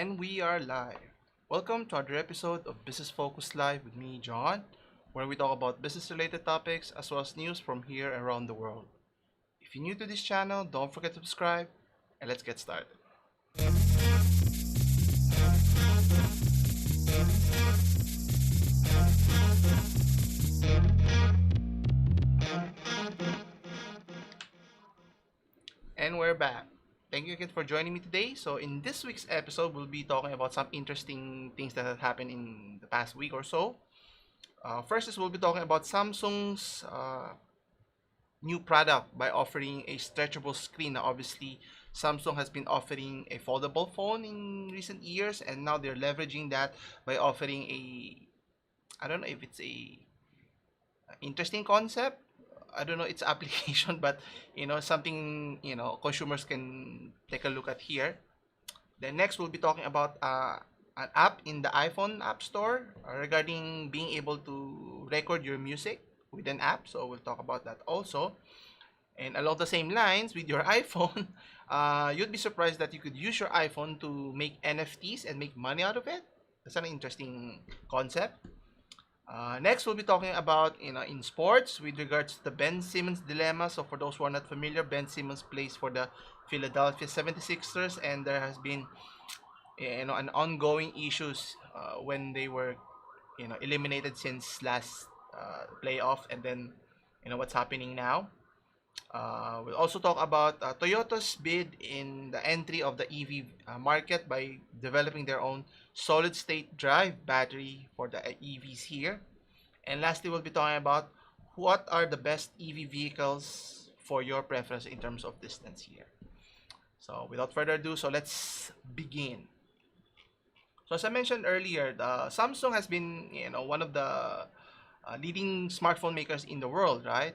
And we are live. Welcome to another episode of Business Focus Live with me, John, where we talk about business related topics as well as news from here around the world. If you're new to this channel, don't forget to subscribe and let's get started. And we're back. Thank you again for joining me today. So, in this week's episode, we'll be talking about some interesting things that have happened in the past week or so. First is we'll be talking about Samsung's new product by offering a stretchable screen. Now, obviously, Samsung has been offering a foldable phone in recent years, and now they're leveraging that by offering I don't know if it's a interesting concept. I don't know its application, but something consumers can take a look at here. Then next we'll be talking about an app in the iPhone App Store regarding being able to record your music with an app. So we'll talk about that also. And along the same lines with your iPhone, you'd be surprised that you could use your iPhone to make NFTs and make money out of it. That's an interesting concept. Next, we'll be talking about in sports with regards to the Ben Simmons Dilemma. So for those who are not familiar, Ben Simmons plays for the Philadelphia 76ers, and there has been an ongoing issues when they were eliminated since last playoff, and then what's happening now. We'll also talk about Toyota's bid in the entry of the EV market by developing their own solid state drive battery for the EVs here. And lastly, we'll be talking about what are the best EV vehicles for your preference in terms of distance here. So without further ado, so let's begin. So as I mentioned earlier, Samsung has been one of the leading smartphone makers in the world, right?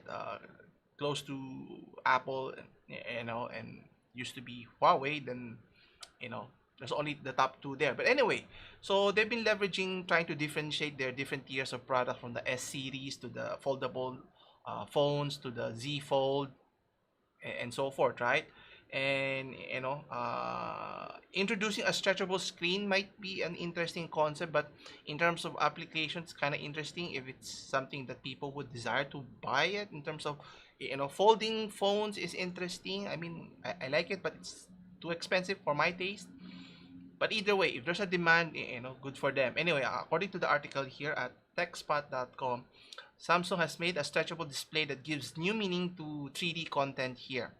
Close to Apple, and used to be Huawei. Then, there's only the top two there. But anyway, so they've been leveraging, trying to differentiate their different tiers of product from the S series to the foldable phones to the Z Fold and so forth, right? And introducing a stretchable screen might be an interesting concept, but in terms of applications, kind of interesting if it's something that people would desire to buy it. In terms of folding phones is interesting. I mean, I like it, but it's too expensive for my taste. But either way, if there's a demand, good for them. Anyway, according to the article here at techspot.com, Samsung has made a stretchable display that gives new meaning to 3D content here.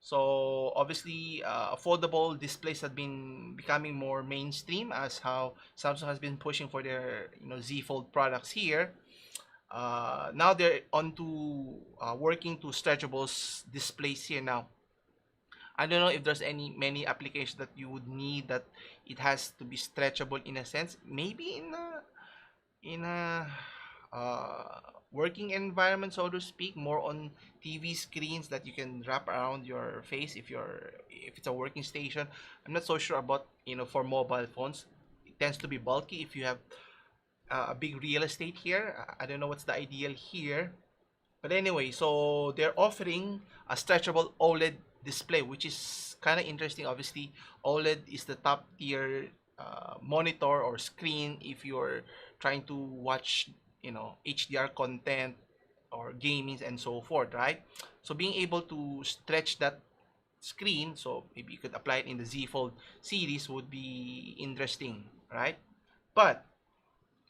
So obviously, foldable displays have been becoming more mainstream as how Samsung has been pushing for their Z Fold products here. Now they're on to working to stretchable displays here now. I don't know if there's many applications that you would need that it has to be stretchable in a sense. Maybe in a working environment, so to speak, more on TV screens that you can wrap around your face if it's a working station. I'm not so sure about for mobile phones. It tends to be bulky if you have a big real estate here. I don't know what's the ideal here, but anyway, so they're offering a stretchable OLED display, which is kind of interesting. Obviously, OLED is the top tier monitor or screen if you're trying to watch HDR content or gaming and so forth, right? So being able to stretch that screen, so maybe you could apply it in the Z Fold series, would be interesting, right? But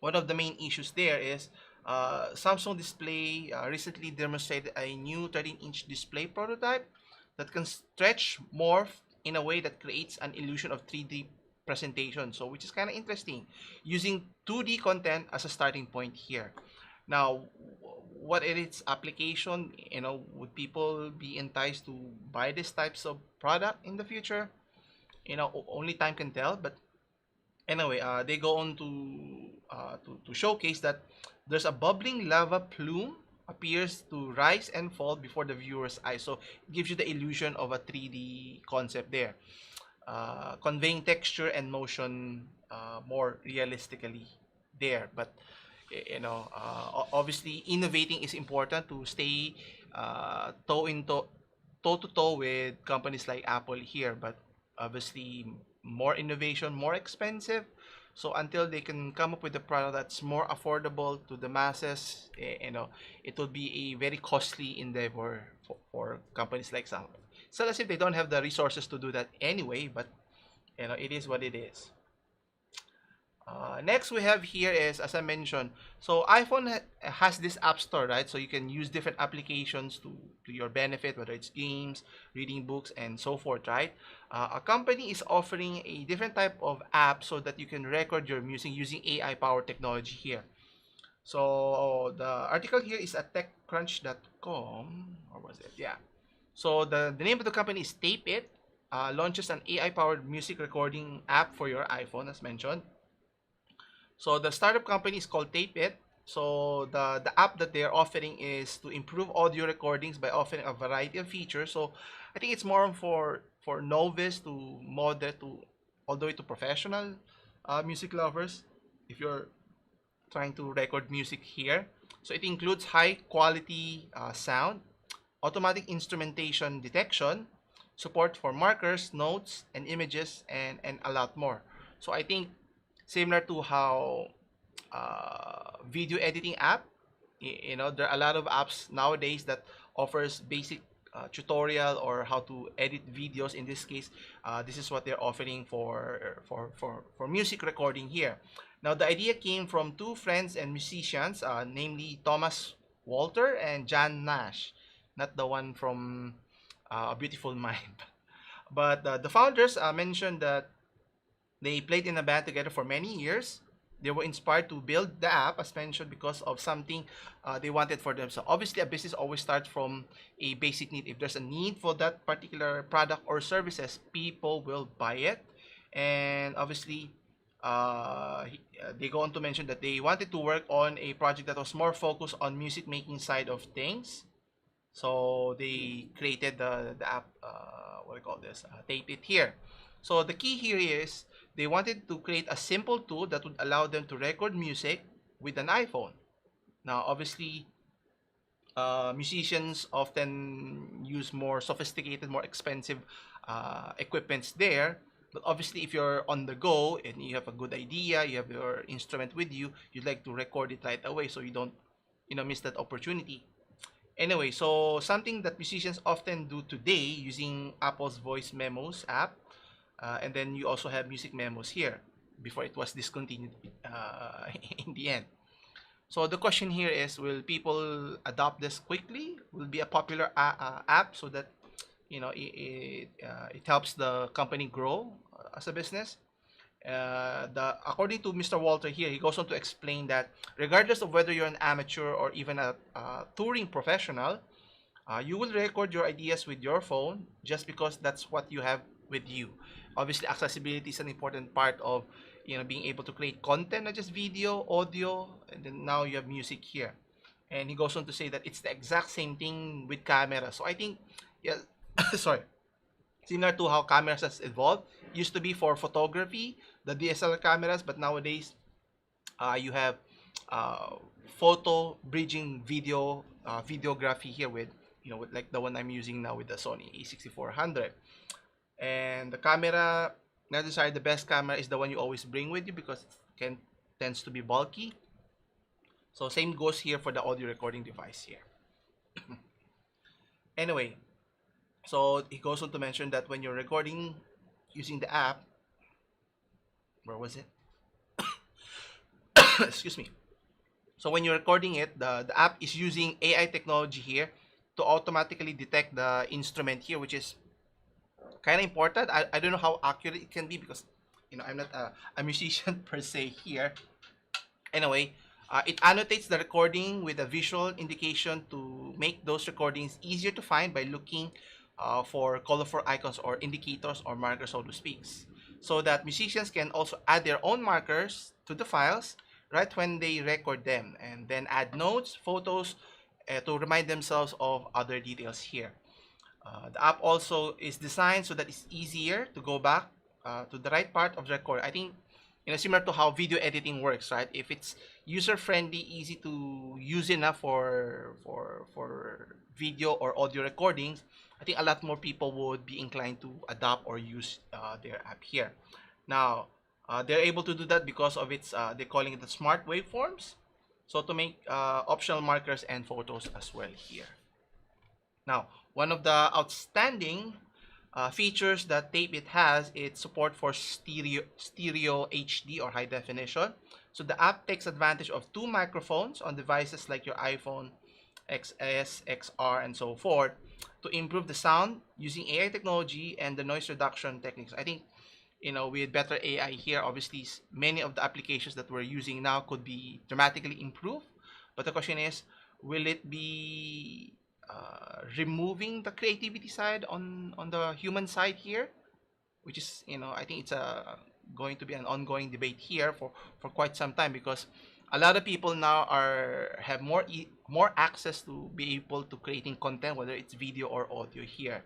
one of the main issues there is Samsung Display recently demonstrated a new 13-inch display prototype that can stretch more in a way that creates an illusion of 3D presentation. So which is kind of interesting, using 2D content as a starting point here. Now, what is its application? Would people be enticed to buy these types of product in the future? Only time can tell. But anyway, they go on to showcase that there's a bubbling lava plume appears to rise and fall before the viewer's eyes. So it gives you the illusion of a 3D concept there, conveying texture and motion more realistically there. But obviously, innovating is important to stay toe to toe with companies like Apple here. But obviously, more innovation, more expensive. So until they can come up with a product that's more affordable to the masses, it will be a very costly endeavor for companies like some. So as if they don't have the resources to do that anyway, but it is what it is. Next we have here is, as I mentioned, so iPhone has this app store, right? So you can use different applications to your benefit, whether it's games, reading books, and so forth, right? A company is offering a different type of app so that you can record your music using AI powered technology here. So the article here is at techcrunch.com, or was it? Yeah. So the name of the company is Tape It. Launches an AI powered music recording app for your iPhone, as mentioned. So the startup company is called Tape It. So the app that they're offering is to improve audio recordings by offering a variety of features. So I think it's more for novice to moderate to all the way to professional music lovers. If you're trying to record music here, so it includes high quality sound, automatic instrumentation detection, support for markers, notes, and images, and a lot more. So I think similar to how video editing app, there are a lot of apps nowadays that offers basic tutorial or how to edit videos. In this case, this is what they're offering for music recording here. Now the idea came from two friends and musicians, namely Thomas Walter and John Nash, not the one from A Beautiful Mind. But the founders mentioned that they played in a band together for many years. They were inspired to build the app, as mentioned, because of something they wanted for themselves. Obviously, a business always starts from a basic need. If there's a need for that particular product or services, people will buy it. And obviously, they go on to mention that they wanted to work on a project that was more focused on music making side of things. So they created the app, what do you call this? Tape It here. So the key here is they wanted to create a simple tool that would allow them to record music with an iPhone. Now, obviously, musicians often use more sophisticated, more expensive equipments there. But obviously, if you're on the go and you have a good idea, you have your instrument with you, you'd like to record it right away so you don't, miss that opportunity. Anyway, so something that musicians often do today using Apple's Voice Memos app, and then you also have music memos here before it was discontinued in the end. So the question here is, will people adopt this quickly? Will it be a popular app so that it helps the company grow as a business? According to Mr. Walter here, he goes on to explain that regardless of whether you're an amateur or even a touring professional, you will record your ideas with your phone just because that's what you have with you. Obviously, accessibility is an important part of being able to create content, not just video, audio, and then now you have music here. And he goes on to say that it's the exact same thing with camera. So I think, yeah, sorry, similar to how cameras has evolved. Used to be for photography, the DSLR cameras, but nowadays you have photo bridging videography here with with like the one I'm using now with the Sony A6400. And the camera, not necessarily the best camera is the one you always bring with you because it tends to be bulky. So same goes here for the audio recording device here. Anyway, so he goes on to mention that when you're recording using the app, where was it? Excuse me. So when you're recording it, the app is using AI technology here to automatically detect the instrument here, which is kind of important. I don't know how accurate it can be because I'm not a musician per se here. Anyway, it annotates the recording with a visual indication to make those recordings easier to find by looking for colorful icons or indicators or markers, so to speak, so that musicians can also add their own markers to the files right when they record them, and then add notes, photos to remind themselves of other details here. The app also is designed so that it's easier to go back to the right part of the record. I think similar to how video editing works, right? If it's user friendly, easy to use enough for video or audio recordings, I think a lot more people would be inclined to adopt or use their app here. Now, they're able to do that because of its, they're calling it the smart waveforms. So to make optional markers and photos as well here. Now, one of the outstanding features that Tape It has, it's support for stereo HD or high definition. So the app takes advantage of two microphones on devices like your iPhone XS, XR, and so forth to improve the sound using AI technology and the noise reduction techniques. I think, with better AI here, obviously many of the applications that we're using now could be dramatically improved. But the question is, will it be removing the creativity side on the human side here, which is, I think it's going to be an ongoing debate here for quite some time, because a lot of people now have more access to be able to creating content, whether it's video or audio here.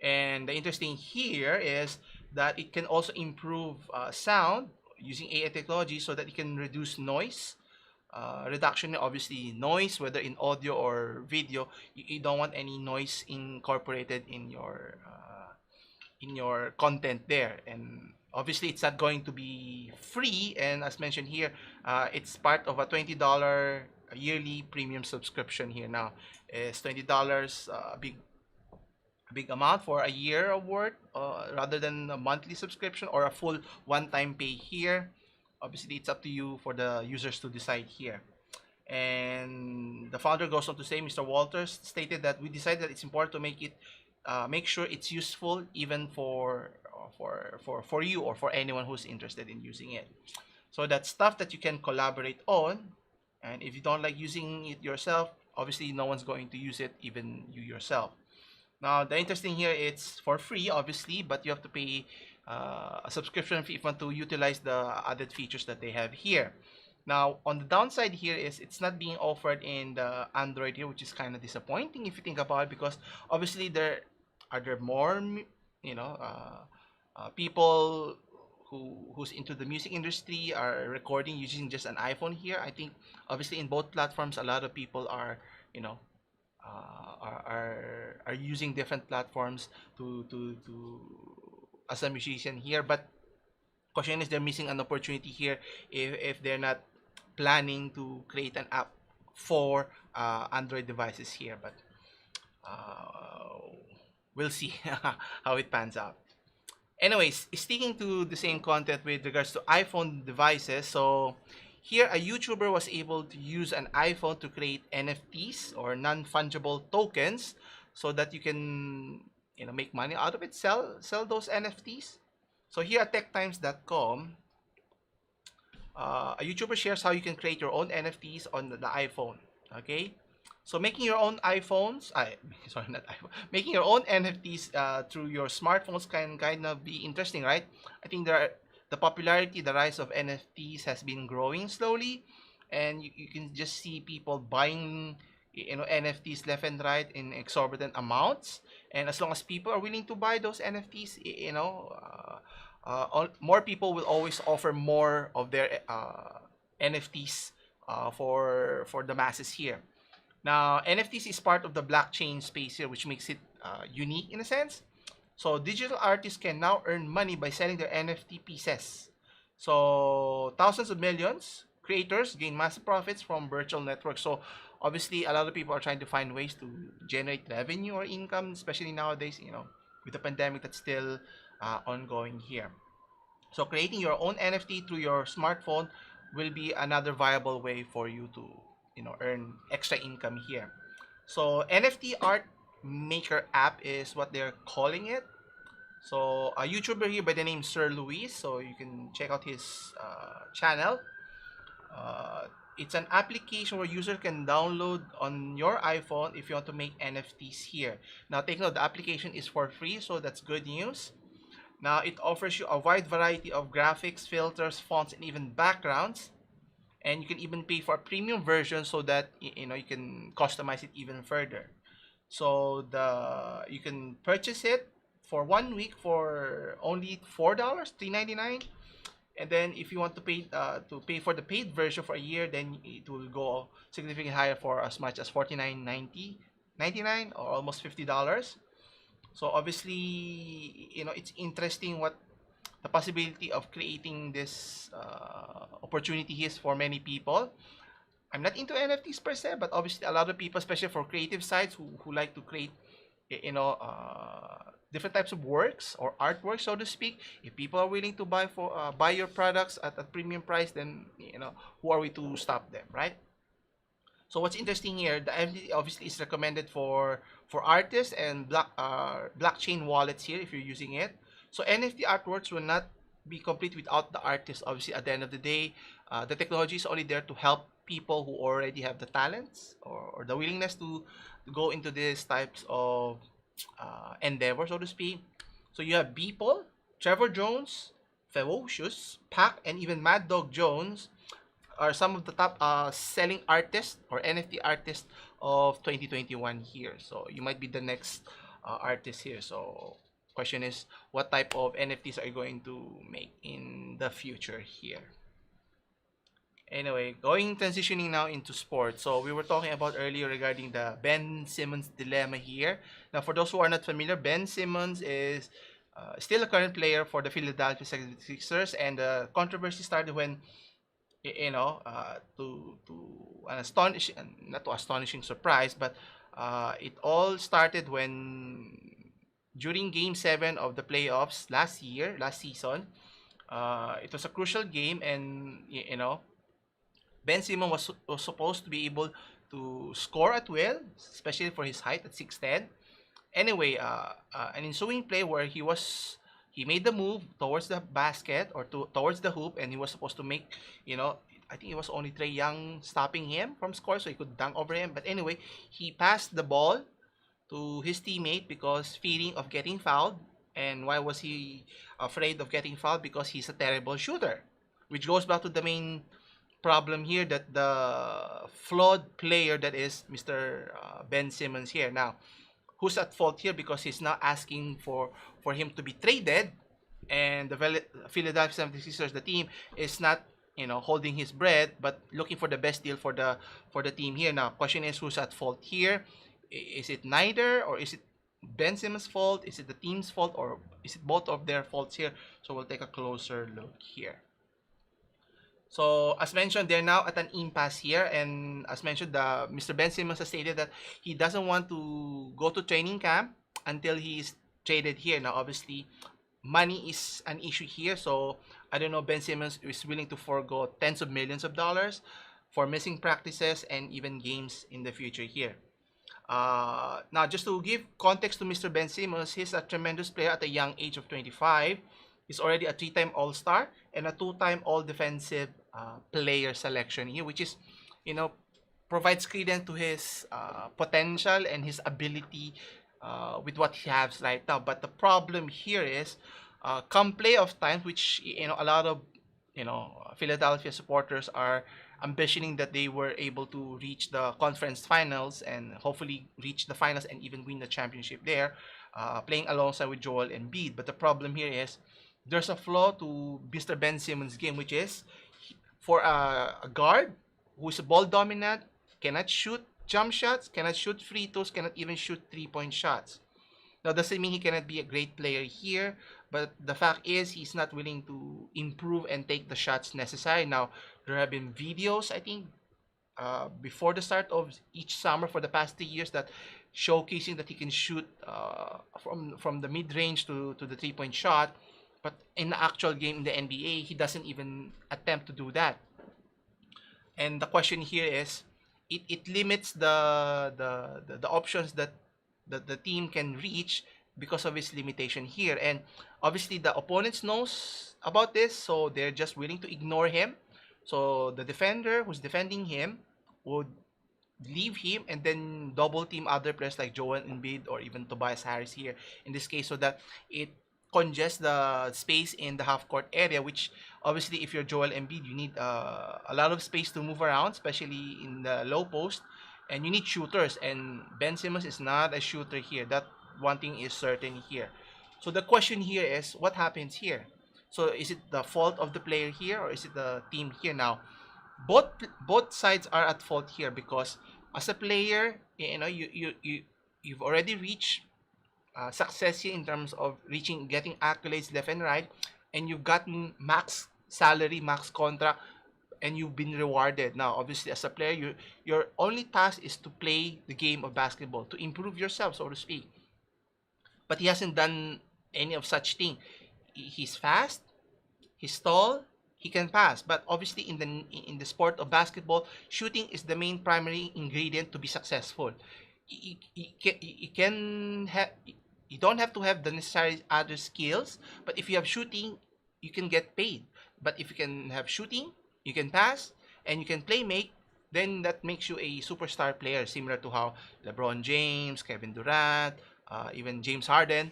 And the interesting here is that it can also improve sound using AI technology so that it can reduce noise reduction. Obviously noise, whether in audio or video, you don't want any noise incorporated in your content there. And obviously it's not going to be free, and as mentioned here, it's part of a $20 yearly premium subscription here. Now is $20 big amount for a year of work, rather than a monthly subscription or a full one-time pay here. Obviously it's up to you for the users to decide here. And the founder goes on to say, Mr. Walters stated that we decided that it's important to make sure it's useful even for you or for anyone who's interested in using it. So that's stuff that you can collaborate on, and if you don't like using it yourself, obviously no one's going to use it, even you yourself. Now, the interesting here, it's for free, obviously, but you have to pay a subscription fee if you want to utilize the added features that they have here. Now, on the downside here is it's not being offered in the Android here, which is kind of disappointing if you think about it, because obviously there more, people who's into the music industry are recording using just an iPhone here. I think obviously in both platforms, a lot of people are, you know, are using different platforms to as a musician here. But question is, they're missing an opportunity here if they're not planning to create an app for Android devices here. But we'll see how it pans out. Anyways, sticking to the same content with regards to iPhone devices, so here a YouTuber was able to use an iPhone to create NFTs or non-fungible tokens, so that you can, make money out of it, sell those NFTs. So here at techtimes.com, a YouTuber shares how you can create your own NFTs on the iPhone. Okay, so making your own iPhones, sorry, not iPhone, making your own NFTs through your smartphones can kind of be interesting, right? I think the rise of NFTs has been growing slowly, and you can just see people buying, NFTs left and right in exorbitant amounts. And as long as people are willing to buy those NFTs, more people will always offer more of their NFTs for the masses here. Now, NFTs is part of the blockchain space here, which makes it unique in a sense. So digital artists can now earn money by selling their NFT pieces. So thousands of millions creators gain massive profits from virtual networks. So obviously, a lot of people are trying to find ways to generate revenue or income, especially nowadays, with the pandemic that's still ongoing here. So creating your own NFT through your smartphone will be another viable way for you to, earn extra income here. So NFT art maker app is what they're calling it. So a YouTuber here by the name Sir Luis, so you can check out his channel. Uh, it's an application where user can download on your iPhone if you want to make NFTs here. Now take note, the application is for free, so that's good news. Now it offers you a wide variety of graphics, filters, fonts, and even backgrounds. And you can even pay for a premium version so that you can customize it even further. So you can purchase it for 1 week for only $4, $3.99. And then if you want to pay for the paid version for a year, then it will go significantly higher for as much as $49.90, 99, or almost $50. So obviously, it's interesting what the possibility of creating this opportunity is for many people. I'm not into NFTs per se, but obviously a lot of people, especially for creative sites who like to create, different types of works or artwork, so to speak. If people are willing to buy your products at a premium price, then who are we to stop them, right? So what's interesting here, the NFT obviously is recommended for artists and blockchain wallets here if you're using it. So NFT artworks will not be complete without the artist. Obviously, at the end of the day, the technology is only there to help people who already have the talents or the willingness to go into these types of endeavor, so to speak. So you have Beeple, Trevor Jones, Ferocious, Pac, and even Mad Dog Jones are some of the top selling artists or NFT artists of 2021 here. So you might be the next artist here. So question is, what type of NFTs are you going to make in the future here? Anyway, transitioning now into sports. So we were talking about earlier regarding the Ben Simmons dilemma here. Now, for those who are not familiar, Ben Simmons is still a current player for the Philadelphia 76ers, and the controversy started when to an astonishing, not to astonishing surprise, but it all started when during Game 7 of the playoffs last season. It was a crucial game, and Ben Simmons was supposed to be able to score at will, especially for his height at 6'10". Anyway, an ensuing play where he made the move towards the basket or towards the hoop, and he was supposed to make, I think it was only Trey Young stopping him from score, so he could dunk over him. But anyway, he passed the ball to his teammate because fearing of getting fouled. And why was he afraid of getting fouled? Because he's a terrible shooter, which goes back to the main problem here, that the flawed player that is Mr. Ben Simmons here. Now, who's at fault here? Because he's now asking for him to be traded, and the Philadelphia 76ers, the team, is not holding his breath, but looking for the best deal for the team here. Now, question is, who's at fault here? Is it neither, or is it Ben Simmons' fault? Is it the team's fault, or is it both of their faults here? So we'll take a closer look here. So as mentioned, they're now at an impasse here, and as mentioned, Mr. Ben Simmons has stated that he doesn't want to go to training camp until he's traded here. Now, obviously, money is an issue here, so I don't know, Ben Simmons is willing to forego tens of millions of dollars for missing practices and even games in the future here. Now, just to give context to Mr. Ben Simmons, he's a tremendous player at a young age of 25. He's already a 3-time All-Star and a 2-time All-Defensive player selection here, which is, provides credence to his potential and his ability with what he has right now. But the problem here is, come playoff times, which a lot of Philadelphia supporters are ambitioning that they were able to reach the conference finals and hopefully reach the finals and even win the championship there, playing alongside with Joel Embiid. But the problem here is there's a flaw to Mr. Ben Simmons' game, which is for a guard who is ball dominant, cannot shoot jump shots, cannot shoot free throws, cannot even shoot 3-point shots. Now, doesn't mean he cannot be a great player here, but the fact is he's not willing to improve and take the shots necessary. Now, there have been videos, I think, before the start of each summer for the past 3 years that showcasing that he can shoot from the mid-range to the 3-point shot. But in the actual game in the NBA, he doesn't even attempt to do that. And the question here is, it limits the options that the team can reach because of his limitation here. And obviously the opponents knows about this, so they're just willing to ignore him. So the defender who's defending him would leave him and then double team other players like Joel Embiid or even Tobias Harris here in this case, so that it congest the space in the half court area, which obviously if you're Joel Embiid, you need a lot of space to move around, especially in the low post, and you need shooters, and Ben Simmons is not a shooter here. That one thing is certain here. So the question here is, what happens here? So is it the fault of the player here, or is it the team here? Now, both sides are at fault here, because as a player, you've already reached success here in terms of getting accolades left and right. and you've gotten max salary, max contract, and you've been rewarded. Now, obviously, as a player, your only task is to play the game of basketball, to improve yourself, so to speak. But he hasn't done any of such thing. He's fast, he's tall, he can pass. But obviously, in the sport of basketball, shooting is the main primary ingredient to be successful. You can have, you don't have to have the necessary other skills, but if you have shooting, you can get paid. But if you can have shooting, you can pass, and you can play make, then that makes you a superstar player, similar to how LeBron James, Kevin Durant, even James Harden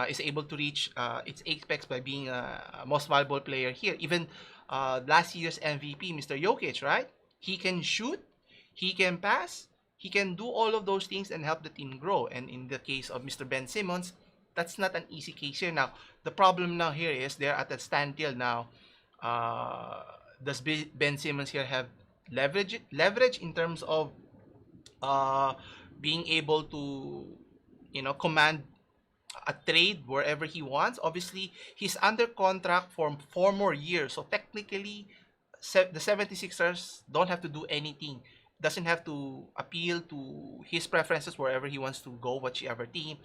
is able to reach its apex by being a most valuable player here. Even last year's MVP, Mr. Jokic, right? He can shoot, he can pass, he can do all of those things and help the team grow. And in the case of Mr. Ben Simmons, that's not an easy case here. Now, the problem now here is they're at a standstill now. Uh, does Ben Simmons here have leverage in terms of uh, being able to command a trade wherever he wants? Obviously, he's under contract for 4 more years. So technically, the 76ers don't have to do anything. Doesn't have to appeal to his preferences wherever he wants to go, whichever team.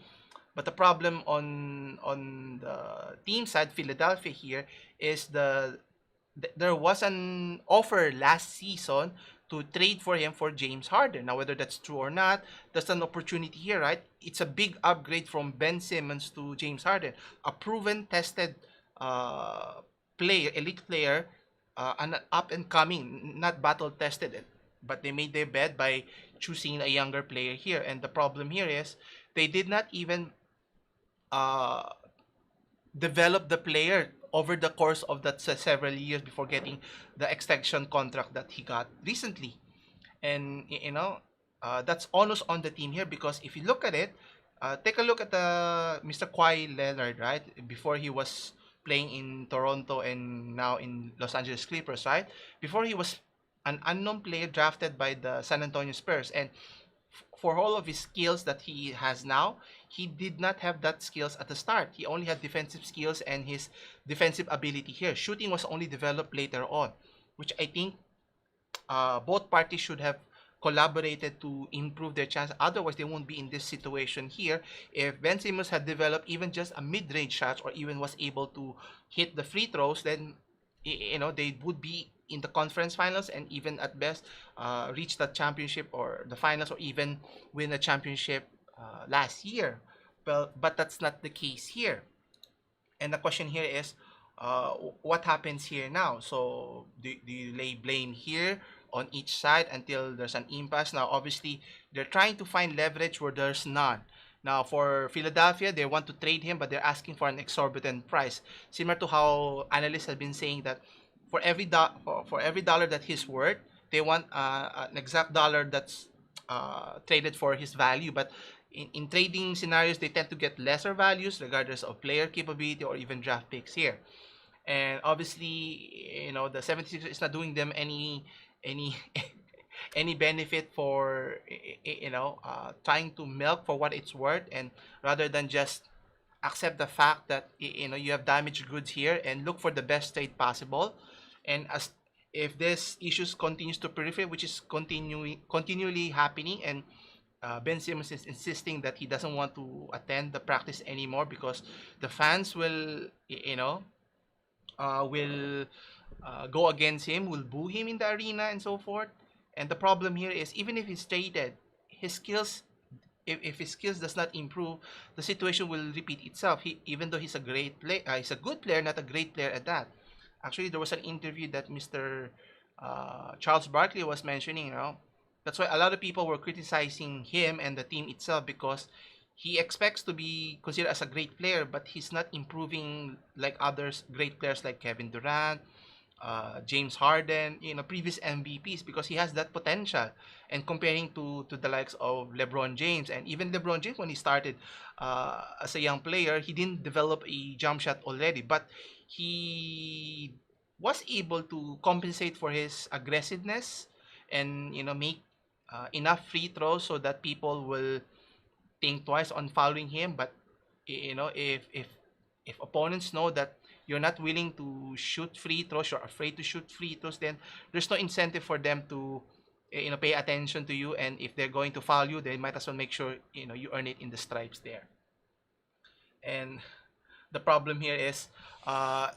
But the problem on the team side, Philadelphia here, is there was an offer last season to trade for him for James Harden. Now, whether that's true or not, that's an opportunity here, right? It's a big upgrade from Ben Simmons to James Harden, a proven, tested uh, player, elite player, an up and coming, not battle tested. But they made their bed by choosing a younger player here. And the problem here is they did not even uh, develop the player over the course of that several years before getting the extension contract that he got recently. And that's almost on the team here, because if you look at it, take a look at the Mr. Kawhi Leonard, right? Before he was playing in Toronto and now in Los Angeles Clippers, right? Before, he was an unknown player drafted by the San Antonio Spurs, and for all of his skills that he has now, he did not have that skills at the start. He only had defensive skills and his defensive ability here. Shooting was only developed later on, which I think both parties should have collaborated to improve their chance. Otherwise, they won't be in this situation here. If Ben Simmons had developed even just a mid-range shot, or even was able to hit the free throws, then they would be in the conference finals, and even at best reach the championship or the finals, or even win a championship last year. But that's not the case here. And the question here is, what happens here now? So do you lay blame here on each side until there's an impasse? Now, obviously, they're trying to find leverage where there's none. Now, for Philadelphia, they want to trade him, but they're asking for an exorbitant price, similar to how analysts have been saying that for every dollar that he's worth, they want an exact dollar that's traded for his value. But in trading scenarios, they tend to get lesser values regardless of player capability or even draft picks here. And obviously, the 76ers is not doing them any any benefit for trying to milk for what it's worth, and rather than just accept the fact that you have damaged goods here and look for the best trade possible. And as if this issues continues to proliferate, which is continually happening, and Ben Simmons is insisting that he doesn't want to attend the practice anymore because the fans will go against him, will boo him in the arena and so forth. And the problem here is, even if he's traded, his skills, if his skills does not improve, the situation will repeat itself. Even though he's a he's a good player, not a great player at that. Actually, there was an interview that Mr. Charles Barkley was mentioning. That's why a lot of people were criticizing him and the team itself, because he expects to be considered as a great player, but he's not improving like others great players like Kevin Durant, James Harden, previous MVPs, because he has that potential. And comparing to the likes of LeBron James, and even LeBron James, when he started as a young player, he didn't develop a jump shot already, but he was able to compensate for his aggressiveness and make enough free throws so that people will think twice on following him. But if opponents know that you're not willing to shoot free throws, you're afraid to shoot free throws, then there's no incentive for them to pay attention to you. And if they're going to foul you, they might as well make sure you earn it in the stripes there. And the problem here is, uh,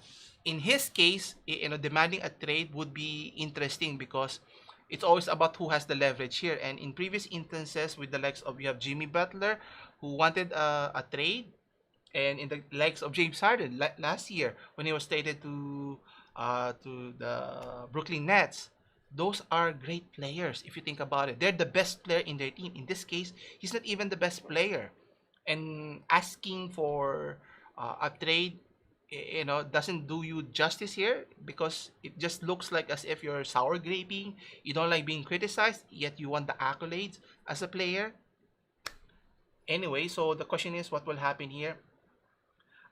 in his case, demanding a trade would be interesting because it's always about who has the leverage here. And in previous instances, with the likes of, you have Jimmy Butler, who wanted a trade, and in the likes of James Harden last year when he was traded to the Brooklyn Nets. Those are great players if you think about it. They're the best player in their team. In this case, he's not even the best player, and asking for a trade, doesn't do you justice here, because it just looks like as if you're sour graping. You don't like being criticized, yet you want the accolades as a player. Anyway, so the question is, what will happen here?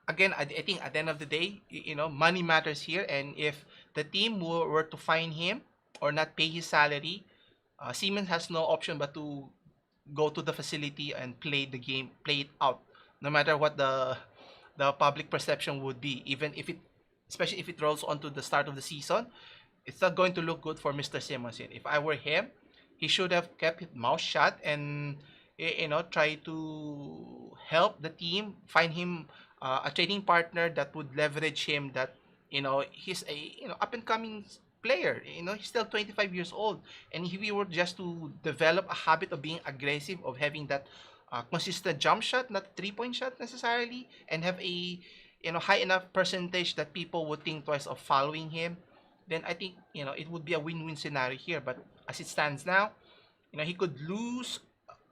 Again, I think at the end of the day, money matters here, and if the team were to fine him or not pay his salary, Siemens has no option but to go to the facility and play the game, play it out, no matter what the public perception would be. Even if it, especially if it rolls onto the start of the season, it's not going to look good for Mr. Simmons. If I were him, he should have kept his mouth shut and try to help the team find him a trading partner that would leverage him. That he's a up and coming player. He's still 25 years old, and if we were just to develop a habit of being aggressive, of having that consistent jump shot, not 3-point shot necessarily, and have a high enough percentage that people would think twice of following him, then I think it would be a win-win scenario here. But as it stands now, he could lose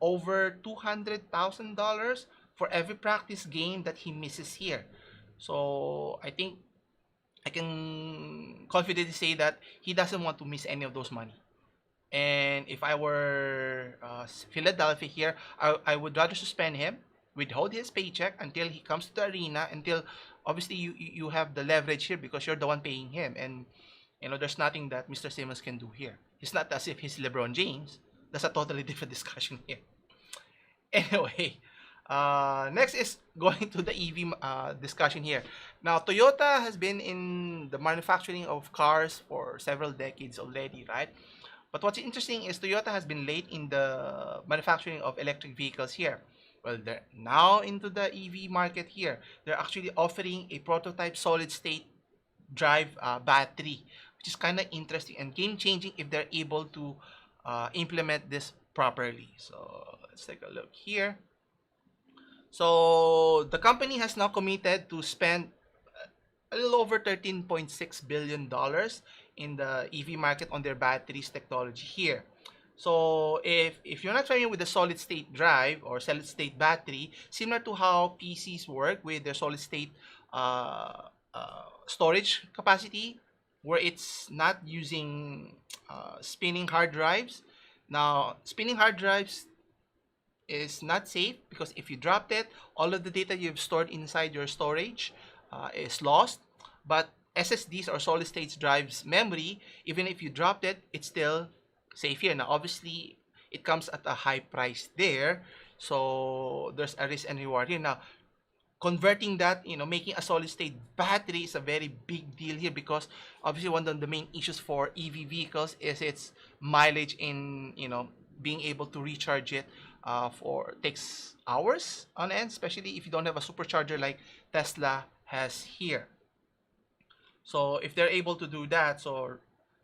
over $200,000 for every practice game that he misses here. So I think I can confidently say that he doesn't want to miss any of those money. And if I were Philadelphia here, I would rather suspend him, withhold his paycheck until he comes to the arena, until obviously you have the leverage here because you're the one paying him. And there's nothing that Mr. Simmons can do here. It's not as if he's LeBron James. That's a totally different discussion here. Anyway, next is going to the EV discussion here. Now, Toyota has been in the manufacturing of cars for several decades already, right? But what's interesting is Toyota has been late in the manufacturing of electric vehicles here. Well, they're now into the EV market here. They're actually offering a prototype solid-state drive battery, which is kind of interesting and game-changing if they're able to implement this properly. So let's take a look here. So the company has now committed to spend a little over $13.6 billion in the EV market on their batteries technology here. So if you're not familiar with the solid state drive or solid state battery, similar to how PCs work with their solid state storage capacity, where it's not using spinning hard drives. Now, spinning hard drives is not safe because if you dropped it, all of the data you've stored inside your storage is lost. But SSDs or solid state drives memory, even if you dropped it, it's still safe here. Now, obviously, it comes at a high price there, so there's a risk and reward here. Now, converting that, making a solid state battery is a very big deal here because obviously one of the main issues for EV vehicles is its mileage in, being able to recharge it for takes hours on end, especially if you don't have a supercharger like Tesla has here. So if they're able to do that, so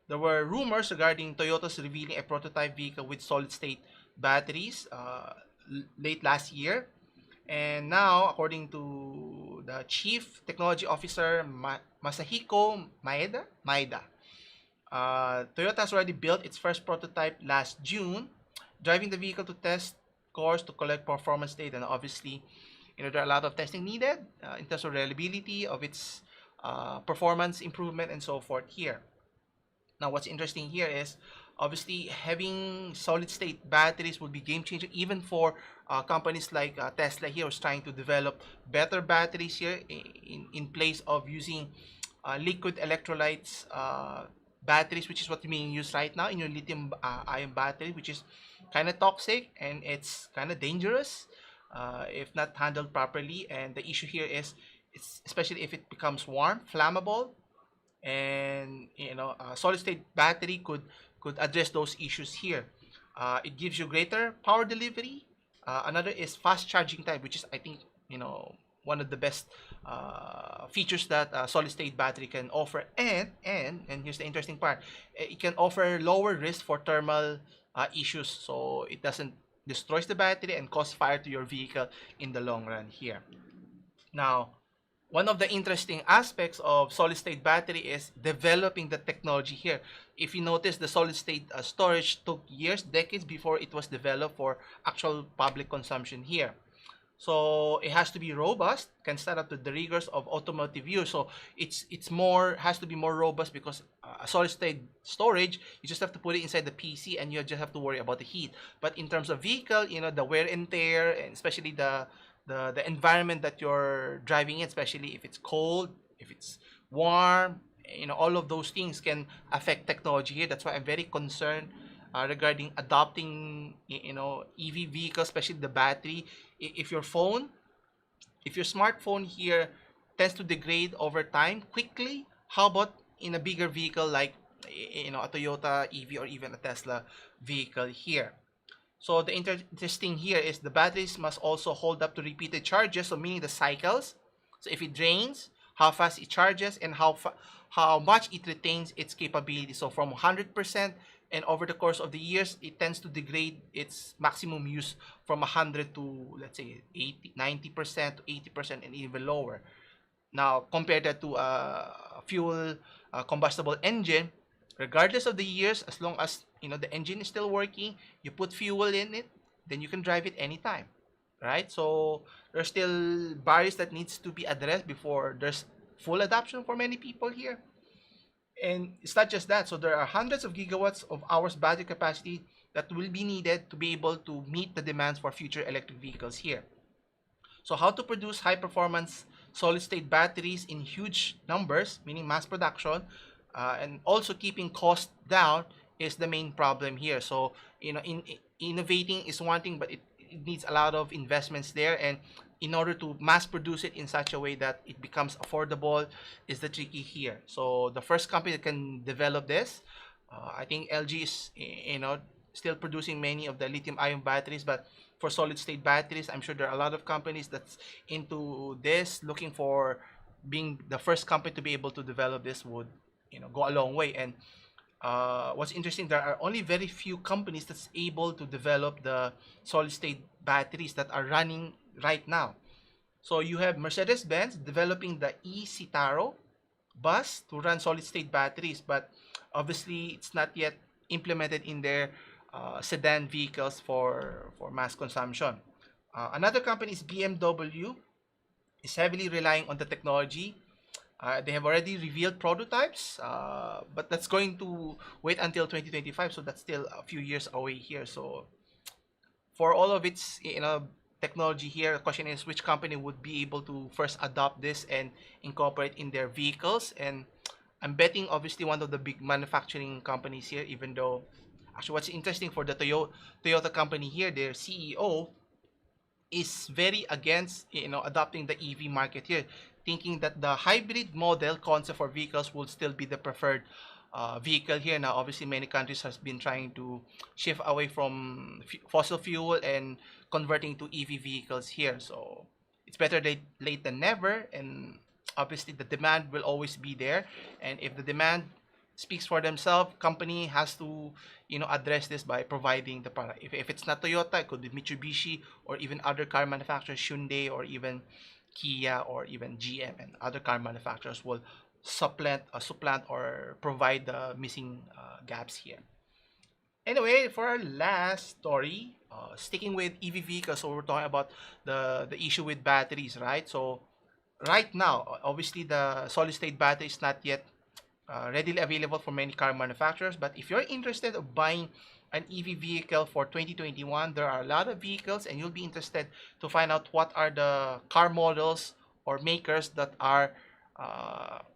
there were rumors regarding Toyota's revealing a prototype vehicle with solid state batteries late last year. And now, according to the Chief Technology Officer, Masahiko Maeda, Toyota has already built its first prototype last June, driving the vehicle to test cores to collect performance data. And obviously, there are a lot of testing needed in terms of reliability of its performance improvement and so forth here. Now, what's interesting here is obviously having solid state batteries will be game changing even for companies like Tesla here, who's trying to develop better batteries here in place of using liquid electrolytes batteries, which is what being used right now in your lithium ion battery, which is kind of toxic and it's kind of dangerous if not handled properly. And the issue here is especially if it becomes warm, flammable, and a solid state battery could address those issues here. It gives you greater power delivery. Another is fast charging time, which is, I think, one of the best features that a solid state battery can offer. And here's the interesting part: it can offer lower risk for thermal issues, so it doesn't destroys the battery and cause fire to your vehicle in the long run here. Now, one of the interesting aspects of solid state battery is developing the technology here. If you notice, the solid state storage took years, decades before it was developed for actual public consumption here. So it has to be robust, can stand up to the rigors of automotive use. So it's more has to be more robust because a solid state storage, you just have to put it inside the PC and you just have to worry about the heat. But in terms of vehicle, the wear and tear, and especially the environment that you're driving in, especially if it's cold, if it's warm, all of those things can affect technology here. That's why I'm very concerned regarding adopting EV vehicles, especially the battery. If your smartphone here tends to degrade over time quickly, how about in a bigger vehicle like a Toyota EV or even a Tesla vehicle here? So the interesting here is the batteries must also hold up to repeated charges, so meaning the cycles. So if it drains, how fast it charges, and how much it retains its capability. So from 100%, and over the course of the years, it tends to degrade its maximum use from 100 to, let's say, 80, 90% to 80% and even lower. Now, compare that to a fuel combustible engine. Regardless of the years, as long as the engine is still working, you put fuel in it, then you can drive it anytime, right? So there's still barriers that needs to be addressed before there's full adoption for many people here. And it's not just that. So there are hundreds of gigawatts of hours battery capacity that will be needed to be able to meet the demands for future electric vehicles here. So how to produce high performance solid state batteries in huge numbers, meaning mass production, and also keeping cost down is the main problem here. So innovating is one thing, but it needs a lot of investments there, and in order to mass produce it in such a way that it becomes affordable is the tricky here. So the first company that can develop this, I think LG is still producing many of the lithium ion batteries, but for solid state batteries, I'm sure there are a lot of companies that's into this, looking for being the first company to be able to develop this would go a long way. And what's interesting, there are only very few companies that's able to develop the solid state batteries that are running right now. So you have Mercedes-Benz developing the e-Citaro bus to run solid state batteries, but obviously it's not yet implemented in their sedan vehicles for mass consumption. Another company is BMW, is heavily relying on the technology. They have already revealed prototypes, but that's going to wait until 2025, so that's still a few years away here. So for all of its technology here, the question is which company would be able to first adopt this and incorporate in their vehicles. And I'm betting obviously one of the big manufacturing companies here, even though actually what's interesting for the Toyota company here, their CEO is very against adopting the EV market here, thinking that the hybrid model concept for vehicles will still be the preferred vehicle here. Now obviously many countries has been trying to shift away from fossil fuel and converting to EV vehicles here, so it's better late than never. And obviously the demand will always be there, and if the demand speaks for themselves, company has to address this by providing the product. If it's not Toyota, it could be Mitsubishi or even other car manufacturers, Hyundai or even Kia or even GM, and other car manufacturers will supplant or provide the missing gaps here. Anyway, for our last story, sticking with EV vehicles, so we're talking about the issue with batteries, right? So right now, obviously the solid state battery is not yet readily available for many car manufacturers, but if you're interested of buying an EV vehicle for 2021, there are a lot of vehicles, and you'll be interested to find out what are the car models or makers that are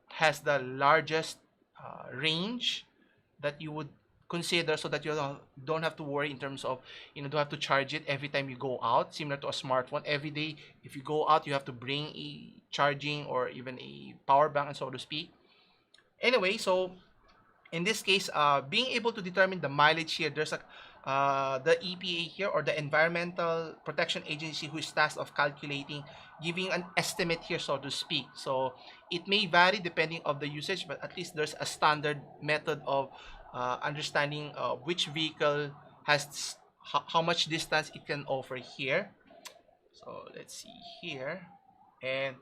has the largest range that you would consider, so that you don't have to worry in terms of, don't have to charge it every time you go out, similar to a smartphone. Every day if you go out, you have to bring a charging or even a power bank, so to speak. Anyway, so in this case, being able to determine the mileage here, there's a the EPA here, or the Environmental Protection Agency, who is tasked of calculating, giving an estimate here, so to speak. So it may vary depending of the usage, but at least there's a standard method of understanding which vehicle has how much distance it can offer here. So let's see here. And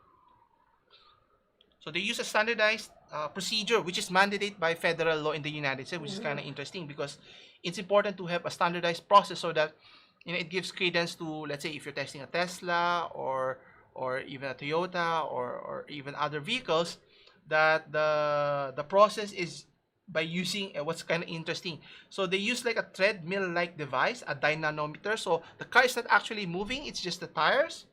so they use a standardized procedure, which is mandated by federal law in the United States, which is kind of interesting, because it's important to have a standardized process, so that it gives credence to, let's say, if you're testing a Tesla, or even a Toyota, or even other vehicles, that the process is by using what's kind of interesting. So they use like a treadmill-like device, a dynamometer. So the car is not actually moving; it's just the tires.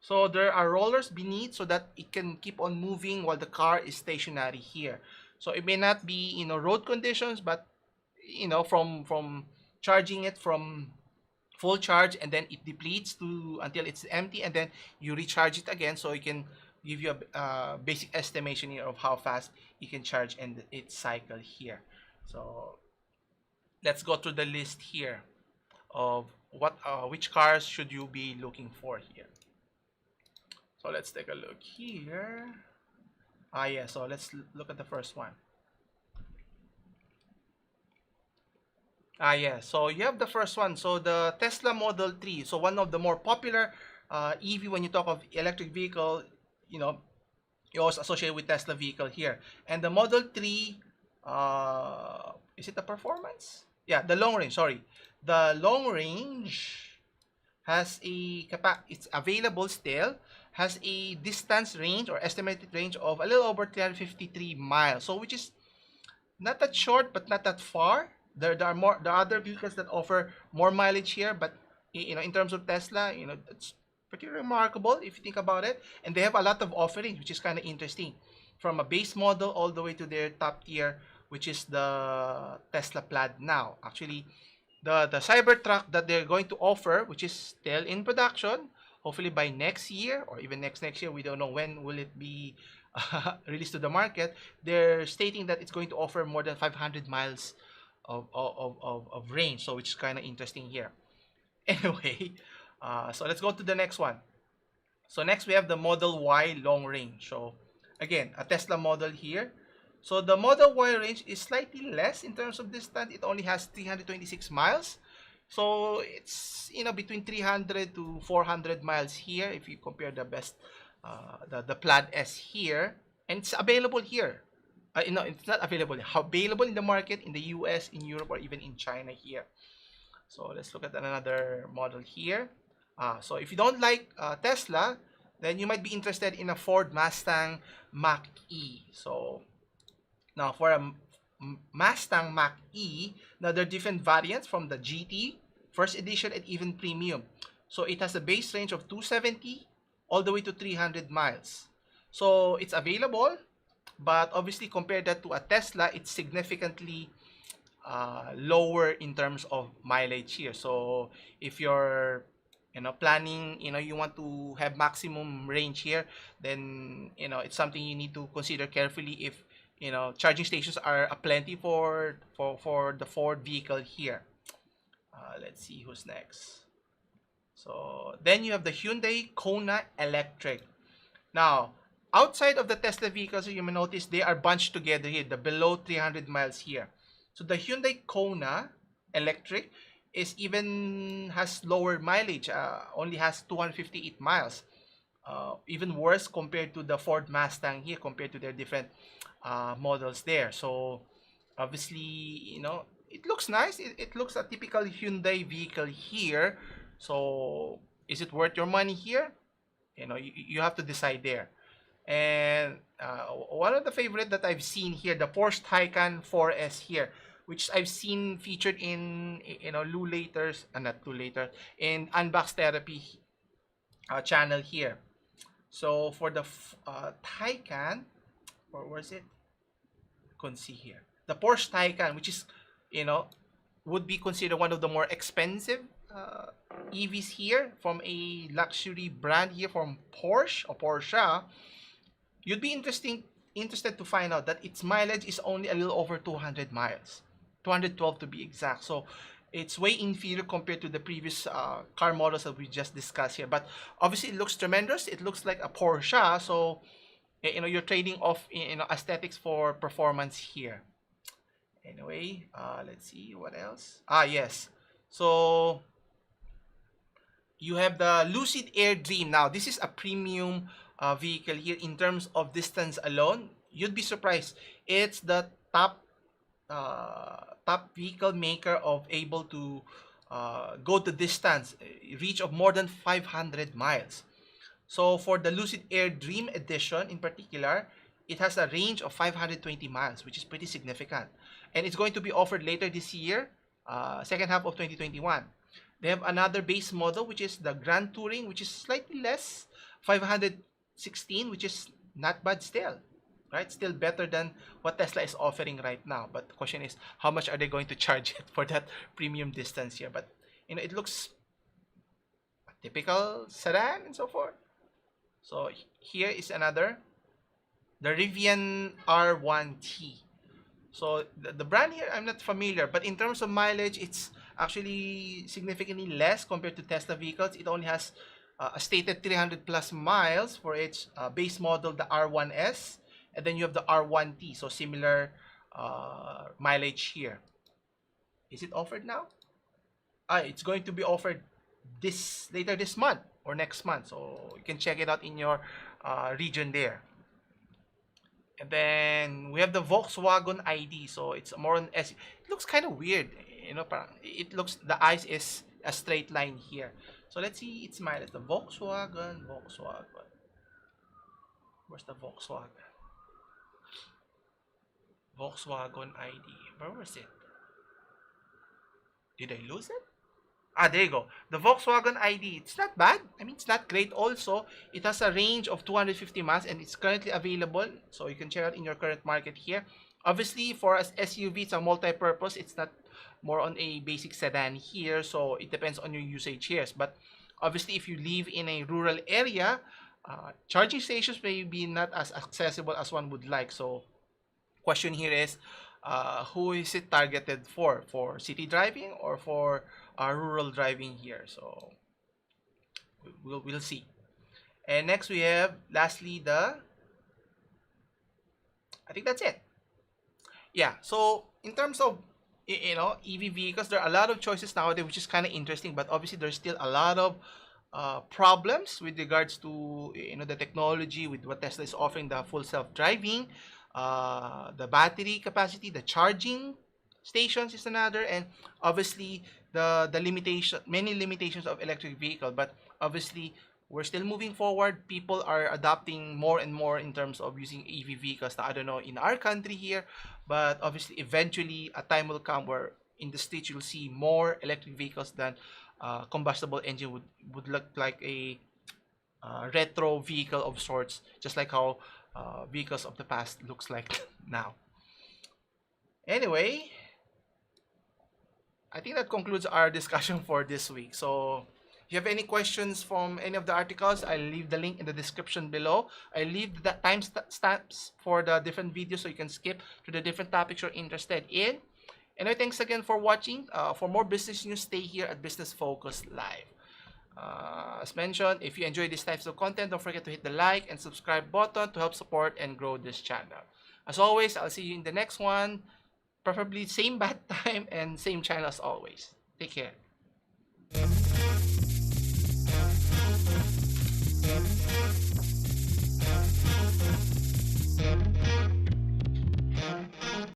So there are rollers beneath, so that it can keep on moving while the car is stationary here. So it may not be, road conditions, but from charging it from full charge, and then it depletes to until it's empty, and then you recharge it again, so it can give you a basic estimation here of how fast you can charge and its cycle here. So let's go to the list here of which cars should you be looking for here. So let's take a look here. Yeah, so let's look at the first one. Yeah, so you have the first one. So the Tesla Model 3. So one of the more popular EV, when you talk of electric vehicle, you also associate with Tesla vehicle here. And the Model 3, is it the performance? Yeah, the long range, sorry. The long range has it's available still, has a distance range or estimated range of a little over 353 miles. So which is not that short, but not that far. There are other vehicles that offer more mileage here, but in terms of Tesla, it's pretty remarkable if you think about it. And they have a lot of offerings, which is kind of interesting, from a base model all the way to their top tier, which is the Tesla Plaid now. Actually, the Cybertruck that they're going to offer, which is still in production, hopefully by next year or even next year, we don't know when will it be released to the market. They're stating that it's going to offer more than 500 miles of range, so which is kind of interesting here. Anyway, so let's go to the next one. So next we have the Model Y long range. So again, a Tesla model here. So the Model Y range is slightly less in terms of distance. It only has 326 miles. So it's between 300 to 400 miles here if you compare the best the Plaid S here, and it's available here. It's not available. Available in the market in the US, in Europe, or even in China here. So let's look at another model here. So if you don't like Tesla, then you might be interested in a Ford Mustang Mach-E. So now for a Mustang Mach-E, now there are different variants from the GT, First Edition, and even Premium. So it has a base range of 270 all the way to 300 miles. So it's available, but obviously compared that to a Tesla, it's significantly lower in terms of mileage here. So if you're planning, you want to have maximum range here, then it's something you need to consider carefully if charging stations are aplenty for the Ford vehicle here. Let's see who's next. So then you have the Hyundai Kona Electric. Now, outside of the Tesla vehicles, you may notice they are bunched together here, the below 300 miles here. So the Hyundai Kona Electric has lower mileage, only has 258 miles. Even worse compared to the Ford Mustang here, compared to their different models there. So obviously, it looks nice. It looks a typical Hyundai vehicle here. So is it worth your money here? You have to decide there. And one of the favorite that I've seen here, the Porsche Taycan 4S here, which I've seen featured in Lou Later's, not Lou Later, in Unbox Therapy channel here. So for the Taycan, or where is it? You can see here the Porsche Taycan, which is you know, would be considered one of the more expensive EVs here from a luxury brand here from Porsche, you'd be interested to find out that its mileage is only a little over 200 miles, 212 to be exact. So it's way inferior compared to the previous car models that we just discussed here. But obviously, it looks tremendous. It looks like a Porsche. So you're trading off aesthetics for performance here. Anyway, let's see what else. Yes. So you have the Lucid Air Dream. Now, this is a premium vehicle here in terms of distance alone. You'd be surprised. It's the top vehicle maker of able to go the distance, reach of more than 500 miles. So for the Lucid Air Dream Edition in particular, it has a range of 520 miles, which is pretty significant. And it's going to be offered later this year, second half of 2021. They have another base model, which is the Grand Touring, which is slightly less, 516, which is not bad still, right? Still better than what Tesla is offering right now. But the question is, how much are they going to charge it for that premium distance here? But it looks a typical sedan and so forth. So here is another, the Rivian R1T. So the brand here, I'm not familiar, but in terms of mileage, it's actually significantly less compared to Tesla vehicles. It only has a stated 300 plus miles for its base model, the R1S, and then you have the R1T, so similar mileage here. Is it offered now? It's going to be offered later this month or next month, so you can check it out in your region there. And then we have the Volkswagen ID, so it's more on S. It looks kind of weird, it looks, the eyes is a straight line here. So let's see its mileage. The Volkswagen. Where's the Volkswagen? Volkswagen ID. Where was it? Did I lose it? There you go. The Volkswagen ID. It's not bad. I mean, it's not great also. It has a range of 250 miles and it's currently available. So you can check out in your current market here. Obviously, for as SUV, it's a multi-purpose. It's not more on a basic sedan here. So it depends on your usage here. But obviously, if you live in a rural area, charging stations may be not as accessible as one would like. So question here is, who is it targeted for? For city driving or for rural driving here? So we'll see. And next we have, lastly, I think that's it. Yeah, so in terms of EV vehicles, there are a lot of choices nowadays, which is kind of interesting, but obviously there's still a lot of problems with regards to the technology, with what Tesla is offering, the full self-driving, the battery capacity, the charging stations is another, and obviously the many limitations of electric vehicle. But obviously we're still moving forward. People are adopting more and more in terms of using EV vehicles. Now, I don't know in our country here, but obviously eventually a time will come where in the streets you'll see more electric vehicles than combustible engine would look like a retro vehicle of sorts, just like how vehicles of the past looks like now. Anyway, I think that concludes our discussion for this week. So if you have any questions from any of the articles, I'll leave the link in the description below. I leave the timestamps for the different videos so you can skip to the different topics you're interested in. Anyway, thanks again for watching. For more business news, stay here at Business Focus Live. As mentioned, if you enjoy these types of content, don't forget to hit the like and subscribe button to help support and grow this channel. As always, I'll see you in the next one. Preferably same bad time and same channel as always. Take care.